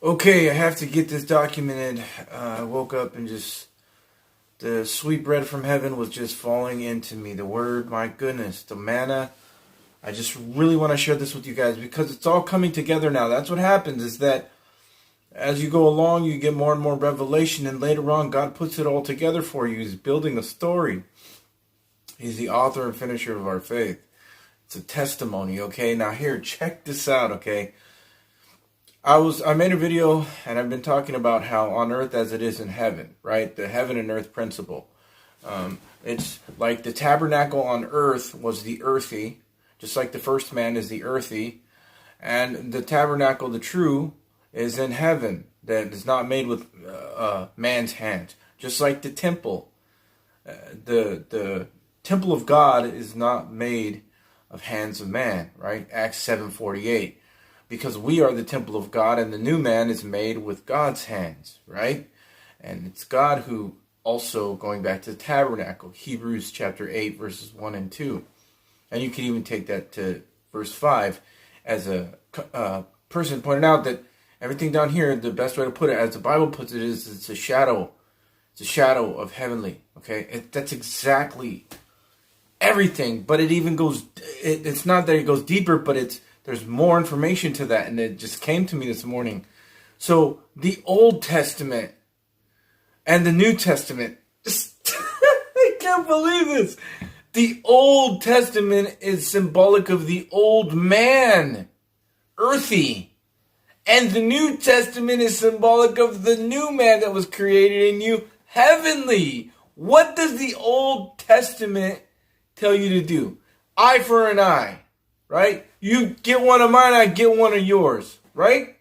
Okay, I have to get this documented. I woke up and the sweet bread from heaven was just falling into me. The word, my goodness, the manna. I just really want to share this with you guys because it's all coming together now. That's what happens, is that as you go along, you get more and more revelation, and later on, God puts it all together for you. He's building a story. He's the author and finisher of our faith. It's a testimony, okay? Now here, check this out, okay? I made a video, and I've been talking about how on earth as it is in heaven, right? The heaven and earth principle. It's like the tabernacle on earth was the earthy, just like the first man is the earthy, and the tabernacle, the true, is in heaven, that is not made with man's hands. Just like the temple. The temple of God is not made of hands of man, right? Acts 7:48. Because we are the temple of God, and the new man is made with God's hands, right? And it's God who also, going back to the tabernacle, Hebrews chapter 8, verses 1 and 2. And you can even take that to verse 5, as a person pointed out that everything down here, the best way to put it, as the Bible puts it, is it's a shadow. It's a shadow of heavenly, okay? That's exactly everything, but it even goes, it's not that it goes deeper, but there's more information to that, and it just came to me this morning. So, the Old Testament and the New Testament, I can't believe this. The Old Testament is symbolic of the old man, earthy. And the New Testament is symbolic of the new man that was created in you, heavenly. What does the Old Testament tell you to do? Eye for an eye, right? You get one of mine, I get one of yours, right?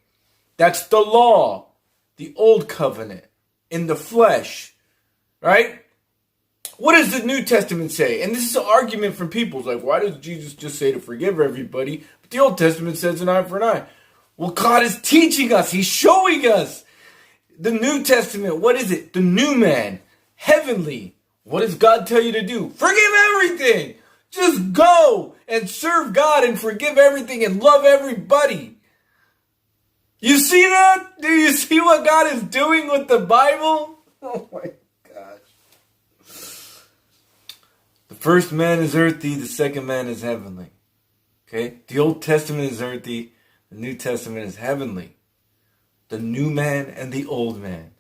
That's the law, the old covenant, in the flesh, right? What does the New Testament say? And this is an argument from people. It's like, why does Jesus just say to forgive everybody? But the Old Testament says an eye for an eye. Well, God is teaching us. He's showing us. The New Testament, what is it? The new man, heavenly. What does God tell you to do? Forgive everything. Just go and serve God and forgive everything and love everybody. You see that? Do you see what God is doing with the Bible? Oh my gosh. The first man is earthy, the second man is heavenly. Okay? The Old Testament is earthy, the New Testament is heavenly. The new man and the old man.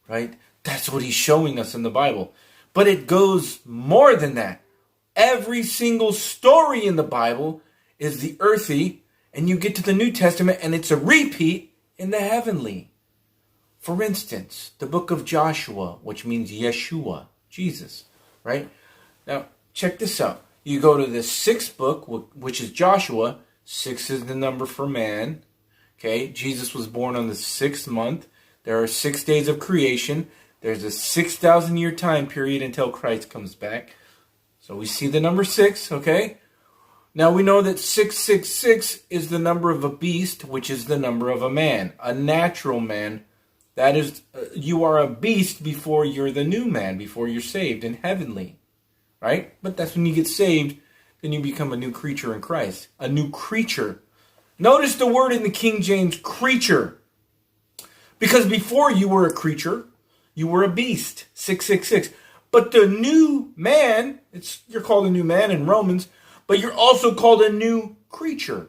Right? That's what he's showing us in the Bible. But it goes more than that. Every single story in the Bible is the earthy, and you get to the New Testament and it's a repeat in the heavenly. For instance, the book of Joshua, which means Yeshua, Jesus, right? Now, check this out. You go to the 6th book, which is Joshua. 6 is the number for man. Okay, Jesus was born on the 6th month. There are 6 days of creation. There's a 6,000-year time period until Christ comes back. So we see the number 6, okay? Now we know that 666 is the number of a beast, which is the number of a man, a natural man. That is, you are a beast before you're the new man, before you're saved in heavenly, right? But that's when you get saved, then you become a new creature in Christ, a new creature. Notice the word in the King James, creature. Because before you were a creature, you were a beast, 666. But the new man, you're called a new man in Romans, but you're also called a new creature.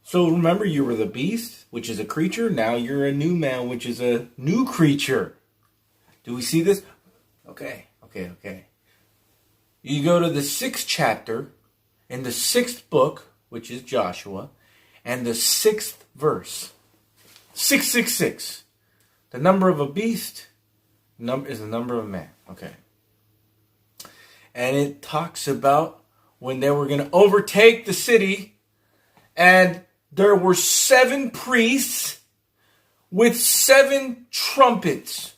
So remember, you were the beast, which is a creature. Now you're a new man, which is a new creature. Do we see this? Okay. You go to the 6th chapter in the 6th book, which is Joshua, and the 6th verse. 666. The number of a beast is the number of a man. Okay. And it talks about when they were going to overtake the city, and there were 7 priests with 7 trumpets.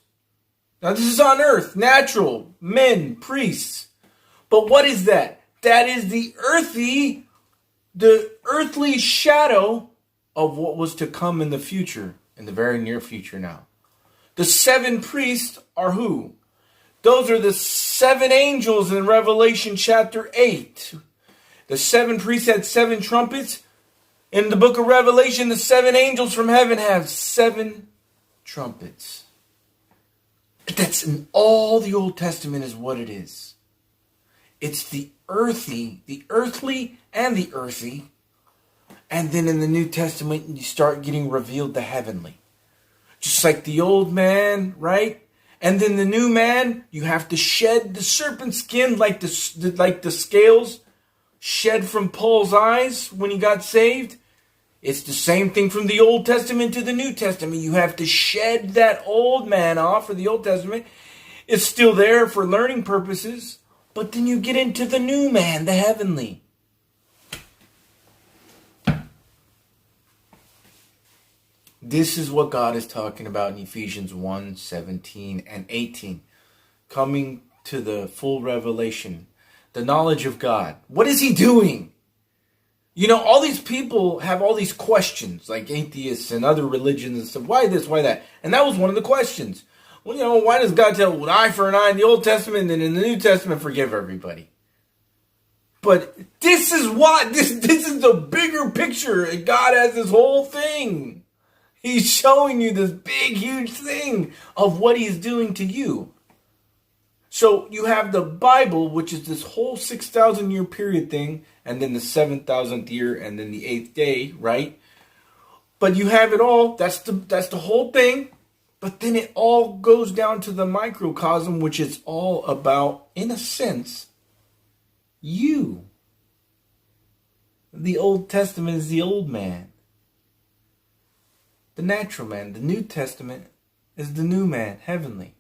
Now this is on earth, natural, men, priests. But what is that? That is the earthly shadow of what was to come in the future, in the very near future now. The 7 priests are who? Those are the 7 angels in Revelation chapter 8. The 7 priests had 7 trumpets. In the book of Revelation, the 7 angels from heaven have 7 trumpets. That's in all the Old Testament is what it is. It's the earthly and the earthy. And then in the New Testament, you start getting revealed the heavenly. Just like the old man, right? And then the new man, you have to shed the serpent skin like the scales shed from Paul's eyes when he got saved. It's the same thing from the Old Testament to the New Testament. You have to shed that old man off for the Old Testament. It's still there for learning purposes. But then you get into the new man, the heavenly. This is what God is talking about in Ephesians 1, 17 and 18. Coming to the full revelation. The knowledge of God. What is he doing? You know, all these people have all these questions, like atheists and other religions and stuff. Why this, why that? And that was one of the questions. Well, you know, why does God tell an eye for an eye in the Old Testament and in the New Testament forgive everybody? But this is what, this is the bigger picture. God has this whole thing. He's showing you this big, huge thing of what he's doing to you. So you have the Bible, which is this whole 6,000 year period thing, and then the 7,000th year, and then the 8th day, right? But you have it all. That's the whole thing. But then it all goes down to the microcosm, which is all about, in a sense, you. The Old Testament is the old man. The natural man. The New Testament is the new man, heavenly.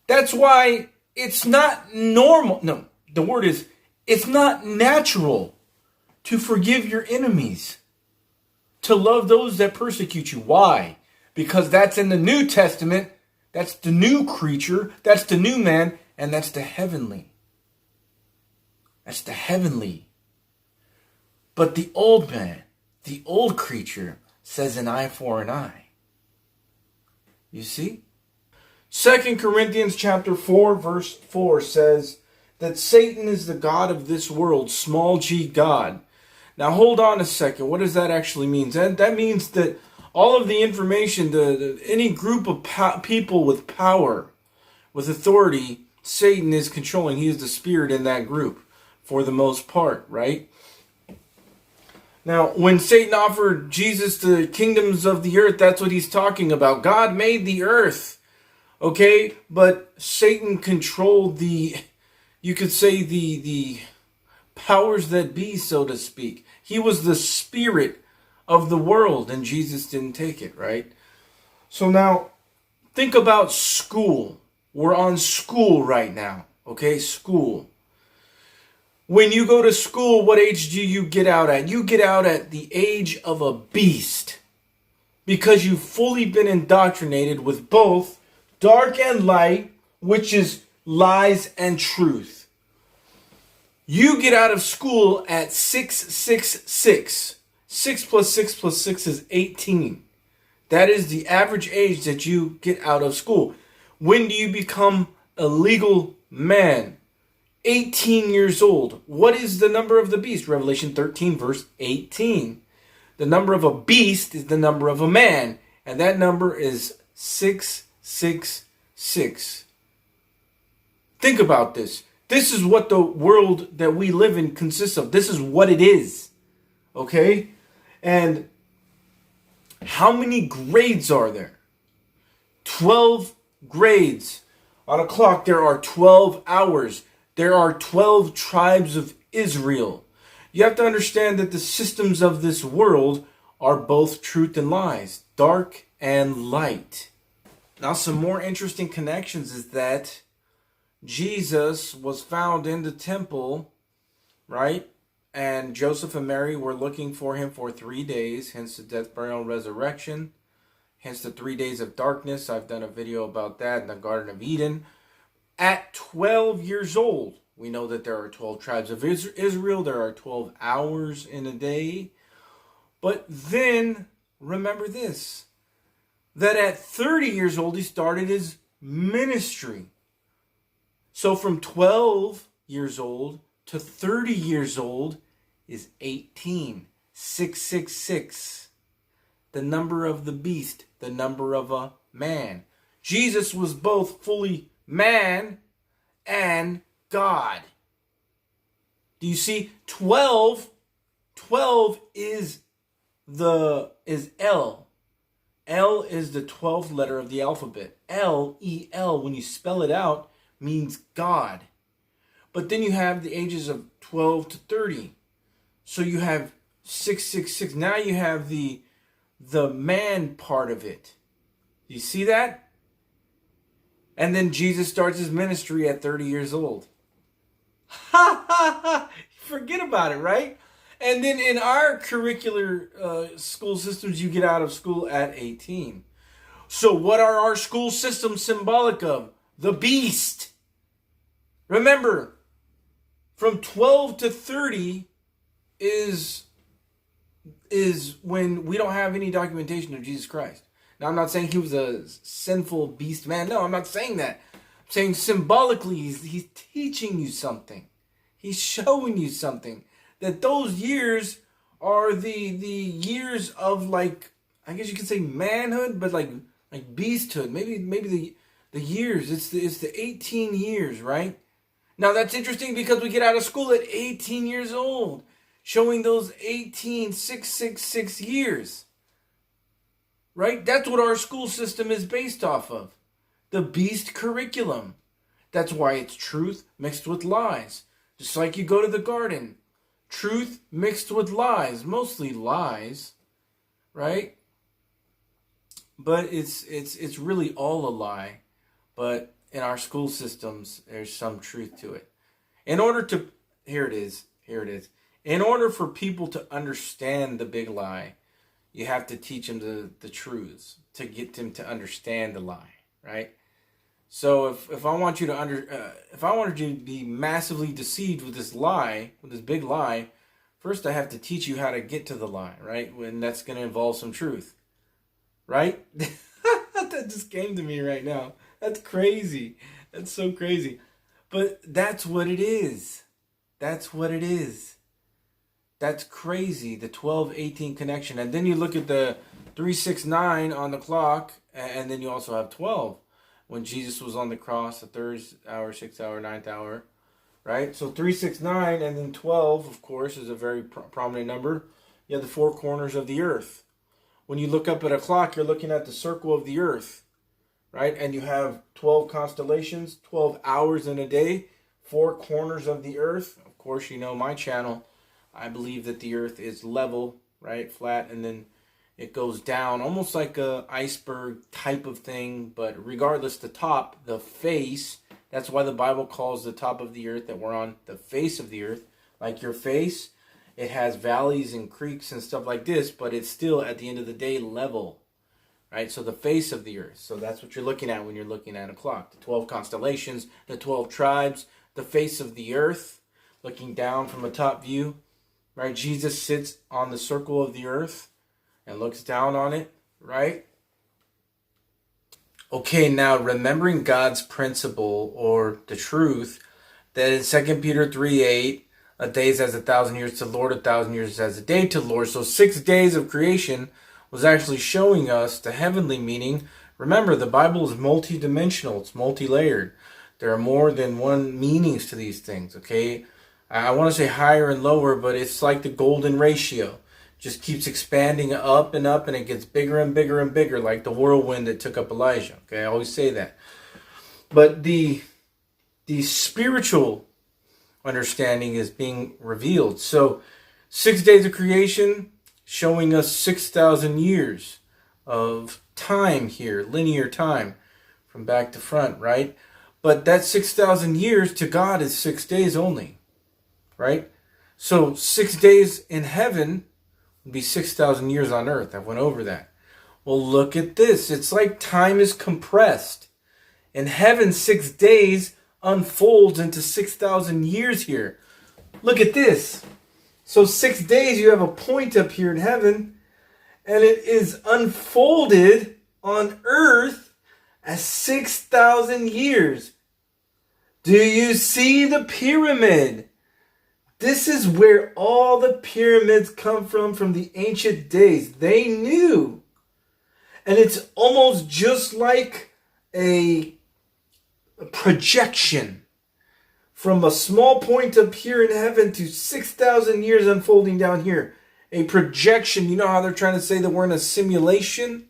That's why it's not normal. No, the word is, it's not natural to forgive your enemies, to love those that persecute you. Why? Because that's in the New Testament. That's the new creature. That's the new man. And that's the heavenly. That's the heavenly. But the old man, the old creature, says an eye for an eye. You see? 2 Corinthians chapter 4, verse 4 says that Satan is the god of this world, small g God. Now hold on a second. What does that actually mean? That means that all of the information, any group of people with power, with authority, Satan is controlling. He is the spirit in that group for the most part, right? Now, when Satan offered Jesus the kingdoms of the earth, that's what he's talking about. God made the earth, okay? But Satan controlled you could say the powers that be, so to speak. He was the spirit of the world, and Jesus didn't take it, right? So now, think about school. We're on school right now, okay? School. When you go to school, what age do you get out at? You get out at the age of a beast. Because you've fully been indoctrinated with both dark and light, which is lies and truth. You get out of school at 666. 6 plus 6 plus 6 is 18. That is the average age that you get out of school. When do you become a legal man? 18 years old. What is the number of the beast? Revelation 13 verse 18. The number of a beast is the number of a man. And that number is 666. Think about this. This is what the world that we live in consists of. This is what it is. Okay? And how many grades are there? 12 grades. On a clock, there are 12 hours. There are 12 tribes of Israel. You have to understand that the systems of this world are both truth and lies, dark and light. Now, some more interesting connections is that Jesus was found in the temple, right? And Joseph and Mary were looking for him for 3 days, hence the death, burial, and resurrection. Hence the 3 days of darkness. I've done a video about that in the Garden of Eden. At 12 years old, we know that there are 12 tribes of Israel. There are 12 hours in a day. But then, remember this, that at 30 years old, he started his ministry. So from 12 years old to 30 years old is 18. 666. The number of the beast, the number of a man. Jesus was both fully man and God. Do you see? 12 is L. L is the 12th letter of the alphabet. L-E-L, when you spell it out, means God. But then you have the ages of 12 to 30. So you have 666. Now you have the man part of it. You see that? And then Jesus starts his ministry at 30 years old. Ha ha ha! Forget about it, right? And then in our curricular school systems, you get out of school at 18. So what are our school systems symbolic of? The beast. Remember, from 12 to 30 is when we don't have any documentation of Jesus Christ. Now, I'm not saying he was a sinful beast man. No, I'm not saying that. I'm saying symbolically, he's teaching you something. He's showing you something. That those years are the years of, like, I guess you could say manhood, but like beasthood. Maybe the years. It's the 18 years, right? Now that's interesting because we get out of school at 18 years old, showing those 666 years. Right? That's what our school system is based off of. The beast curriculum. That's why it's truth mixed with lies. Just like you go to the garden. Truth mixed with lies. Mostly lies. Right? But it's really all a lie. But in our school systems, there's some truth to it. Here it is. In order for people to understand the big lie, you have to teach them the truths to get them to understand the lie, right? So if I want you to if I wanted you to be massively deceived with this lie, with this big lie, first I have to teach you how to get to the lie, right? When that's going to involve some truth, right? That just came to me right now. That's crazy. That's so crazy. But that's what it is. That's what it is. That's crazy, the 12-18 connection. And then you look at the 369 on the clock, and then you also have 12. When Jesus was on the cross, the 3rd hour, 6th hour, 9th hour, right? So 369 and then 12, of course, is a very prominent number. You have the 4 corners of the earth. When you look up at a clock, you're looking at the circle of the earth, right? And you have 12 constellations, 12 hours in a day, 4 corners of the earth. Of course, you know my channel. I believe that the earth is level, right, flat, and then it goes down, almost like a iceberg type of thing, but regardless, the top, the face, that's why the Bible calls the top of the earth that we're on the face of the earth, like your face. It has valleys and creeks and stuff like this, but it's still, at the end of the day, level, right? So the face of the earth. So that's what you're looking at when you're looking at a clock. The 12 constellations, the 12 tribes, the face of the earth, looking down from a top view. Right, Jesus sits on the circle of the earth and looks down on it, right? Okay, now remembering God's principle or the truth that in 2 Peter 3:8, a day is as 1,000 years to the Lord, 1,000 years as a day to the Lord. So 6 days of creation was actually showing us the heavenly meaning. Remember, the Bible is multi-dimensional. It's multi-layered. There are more than one meanings to these things, okay? I want to say higher and lower, but it's like the golden ratio. Just keeps expanding up, and it gets bigger and bigger and bigger, like the whirlwind that took up Elijah. Okay, I always say that. But the spiritual understanding is being revealed. So 6 days of creation showing us 6,000 years of time here, linear time from back to front, right? But that 6,000 years to God is 6 days only. Right? So 6 days in heaven would be 6,000 years on earth. I went over that. Well, look at this. It's like time is compressed. In heaven, 6 days unfolds into 6,000 years here. Look at this. So 6 days, you have a point up here in heaven, and it is unfolded on earth as 6,000 years. Do you see the pyramid? This is where all the pyramids come from the ancient days. They knew. And it's almost just like a projection from a small point up here in heaven to 6,000 years unfolding down here. A projection. You know how they're trying to say that we're in a simulation?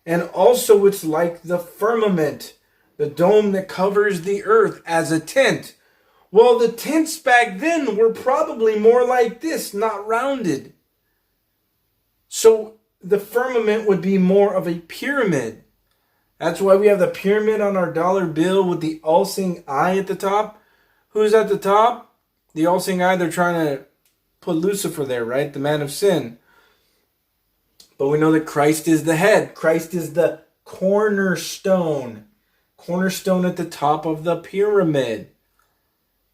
And also it's like the firmament, the dome that covers the earth as a tent. Well, the tents back then were probably more like this, not rounded. So the firmament would be more of a pyramid. That's why we have the pyramid on our dollar bill with the all-seeing eye at the top. Who's at the top? The all-seeing eye. They're trying to put Lucifer there, right? The man of sin. But we know that Christ is the head. Christ is the cornerstone. Cornerstone at the top of the pyramid.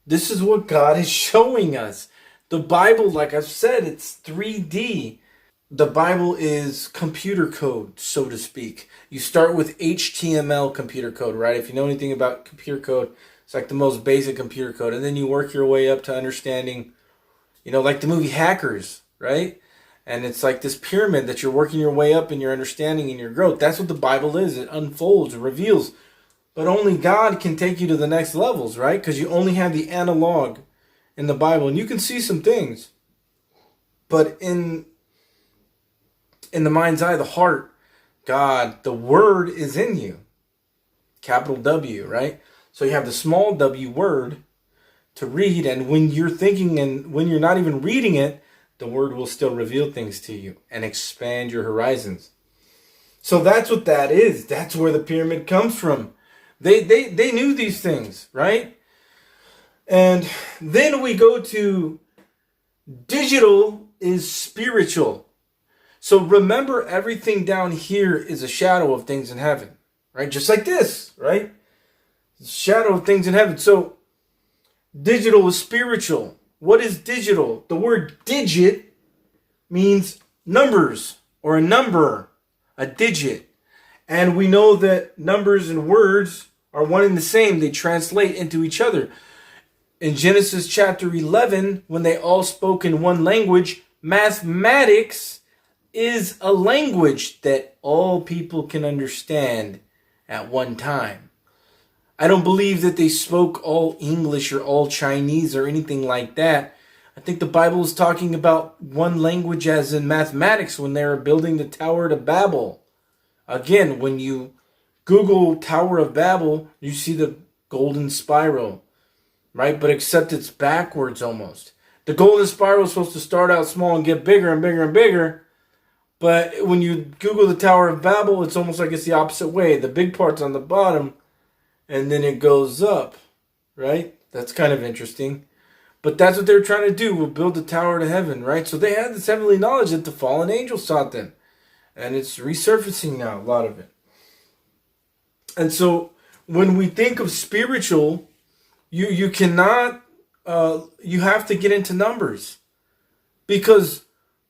This is what God is showing us. The Bible, like I've said, it's 3D. The Bible is computer code, so to speak. You start with HTML computer code, right? If you know anything about computer code, it's like the most basic computer code. And then you work your way up to understanding, like the movie Hackers, right? And it's like this pyramid that you're working your way up in your understanding and your growth. That's what the Bible is. It unfolds, it reveals. But only God can take you to the next levels, right? Because you only have the analog in the Bible. And you can see some things. But in the mind's eye, the heart, God, the Word is in you. Capital W, right? So you have the small w, Word, to read. And when you're thinking and when you're not even reading it, the Word will still reveal things to you and expand your horizons. So that's what that is. That's where the pyramid comes from. They knew these things, right? And then we go to digital is spiritual. So remember, everything down here is a shadow of things in heaven, right? Just like this, right? Shadow of things in heaven. So digital is spiritual. What is digital? The word digit means numbers or a number, a digit. And we know that numbers and words are one and the same. They translate into each other. In Genesis chapter 11, when they all spoke in one language, mathematics is a language that all people can understand at one time. I don't believe that they spoke all English or all Chinese or anything like that. I think the Bible is talking about one language as in mathematics when they were building the Tower to Babel. Again, when you Google Tower of Babel, you see the golden spiral, right? But except it's backwards almost. The golden spiral is supposed to start out small and get bigger and bigger and bigger. But when you Google the Tower of Babel, it's almost like it's the opposite way. The big part's on the bottom, and then it goes up, right? That's kind of interesting. But that's what they're trying to do. We'll build the tower to heaven, right? So they had this heavenly knowledge that the fallen angels taught them. And it's resurfacing now, a lot of it. And so when we think of spiritual, you cannot, you have to get into numbers. Because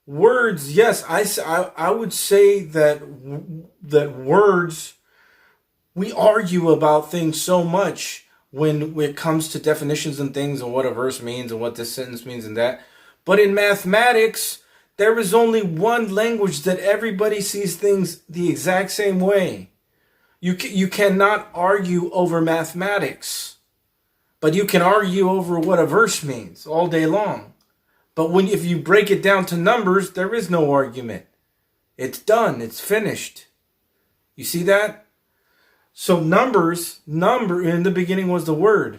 words, yes, I would say that words, we argue about things so much when it comes to definitions and things and what a verse means and what this sentence means and that. But in mathematics, there is only one language that everybody sees things the exact same way. You cannot argue over mathematics, but you can argue over what a verse means all day long. But if you break it down to numbers, there is no argument. It's done. It's finished. You see that? So number in the beginning was the Word.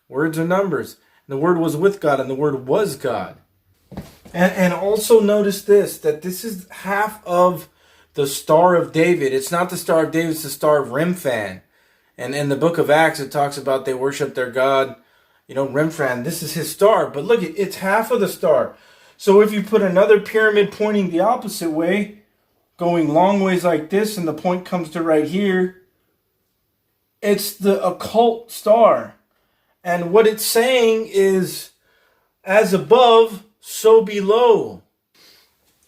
Words are numbers. And the Word was with God, and the Word was God. And also notice this, that this is half of the Star of David. It's not the Star of David, it's the Star of Remphan. And in the book of Acts, it talks about they worship their God, Remphan. This is his star. But look, it's half of the star. So if you put another pyramid pointing the opposite way, going long ways like this, and the point comes to right here, it's the occult star. And what it's saying is, as above, so below.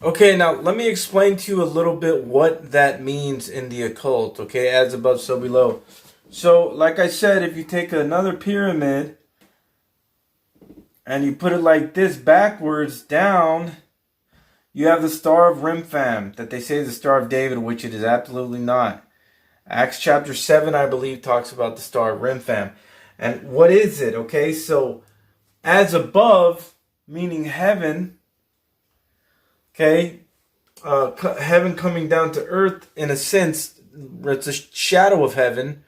Okay, now let me explain to you a little bit what that means in the occult. Okay, as above, so below. So, like I said, if you take another pyramid and you put it like this backwards down, you have the Star of Remphan that they say is the Star of David, which it is absolutely not. Acts chapter 7, I believe, talks about the Star of Remphan. And what is it? Okay, so as above, meaning heaven, okay, heaven coming down to earth in a sense, it's a shadow of heaven.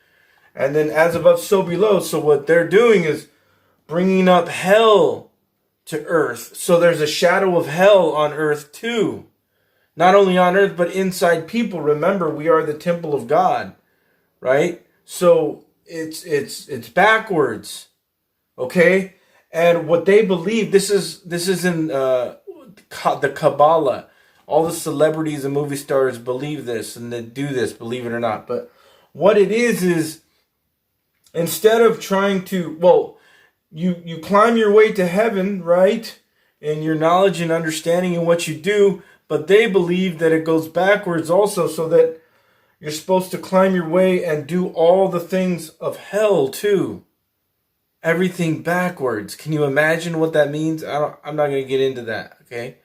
And then as above, so below. So what they're doing is bringing up hell to earth. So there's a shadow of hell on earth too. Not only on earth, but inside people. Remember, we are the temple of God, right? So it's backwards, okay? And what they believe, this is in the Kabbalah. All the celebrities and movie stars believe this, and they do this, believe it or not. But what it is instead of trying to, well, you climb your way to heaven, right? In your knowledge and understanding and what you do, but they believe that it goes backwards also, so that you're supposed to climb your way and do all the things of hell too. Everything backwards. Can you imagine what that means? I'm not going to get into that, okay?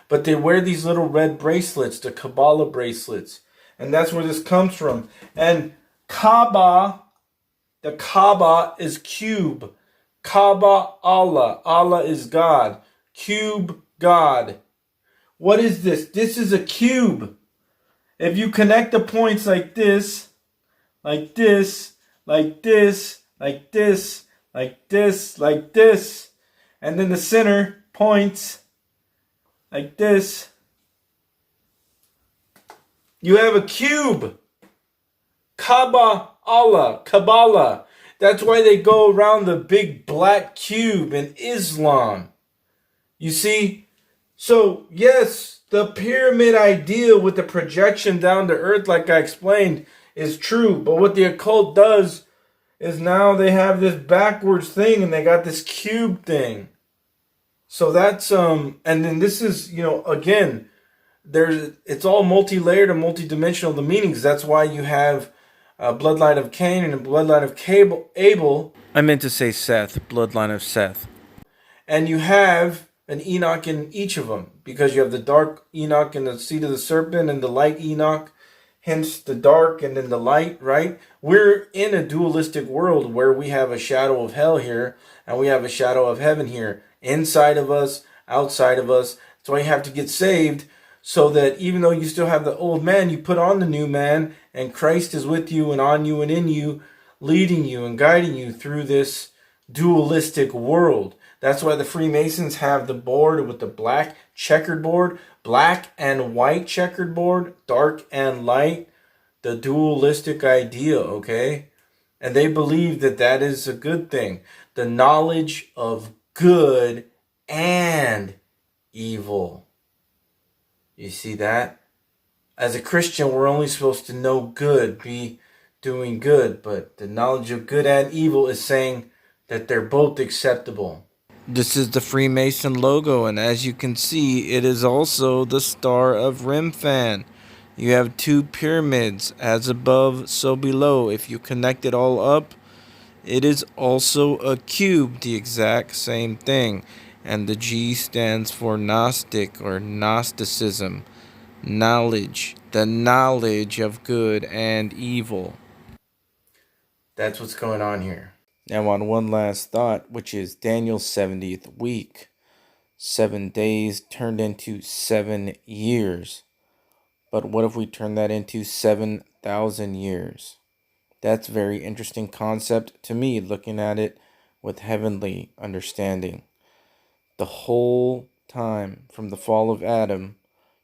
But they wear these little red bracelets, the Kabbalah bracelets. And that's where this comes from. And Kaaba, the Kaaba is cube. Kaaba, Allah. Allah is God. Cube, God. What is this? This is a cube. If you connect the points like this, like this, like this, like this, like this, like this, and then the center points like this, you have a cube. Kaaba, Allah, Kabbalah. That's why they go around the big black cube in Islam. You see? So, yes, the pyramid idea with the projection down to earth, like I explained, is true. But what the occult does is now they have this backwards thing and they got this cube thing. So that's, and then this is, again, it's all multi-layered and multi-dimensional, the meanings. That's why you have a bloodline of Cain and a bloodline of Abel. I meant to say Seth, bloodline of Seth. And you have an Enoch in each of them, because you have the dark Enoch and the seed of the serpent and the light Enoch, hence the dark and then the light, right? We're in a dualistic world where we have a shadow of hell here and we have a shadow of heaven here, inside of us, outside of us. That's why you have to get saved, so that even though you still have the old man, you put on the new man, and Christ is with you and on you and in you, leading you and guiding you through this dualistic world. That's why the Freemasons have the board with the black checkered board, black and white checkered board, dark and light, the dualistic idea, okay? And they believe that that is a good thing. The knowledge of good and evil. You see that? As a Christian, we're only supposed to know good, be doing good, but the knowledge of good and evil is saying that they're both acceptable. This is the Freemason logo, and as you can see, it is also the Star of Remphan. You have two pyramids, as above, so below. If you connect it all up, it is also a cube, the exact same thing. And the G stands for Gnostic or Gnosticism. Knowledge, the knowledge of good and evil. That's what's going on here. Now on one last thought, which is Daniel's 70th week. 7 days turned into 7 years. But what if we turn that into 7,000 years? That's a very interesting concept to me, looking at it with heavenly understanding. The whole time from the fall of Adam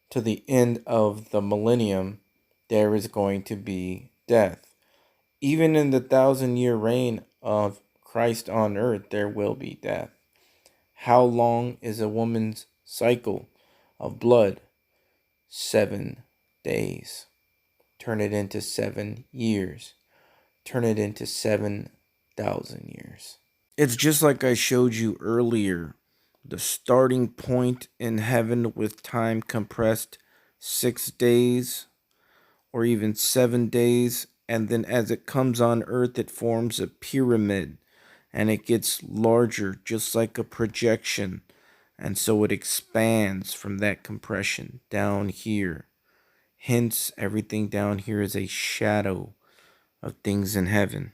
to the end of the millennium, there is going to be death. Even in the 1,000-year reign of Christ on earth, there will be death. How long is a woman's cycle of blood? 7 days. Turn it into 7 years. Turn it into 7,000 years. It's just like I showed you earlier. The starting point in heaven with time compressed 6 days or even 7 days. And then as it comes on earth, it forms a pyramid. and it gets larger, just like a projection. And so it expands from that compression down here. Hence, everything down here is a shadow of things in heaven.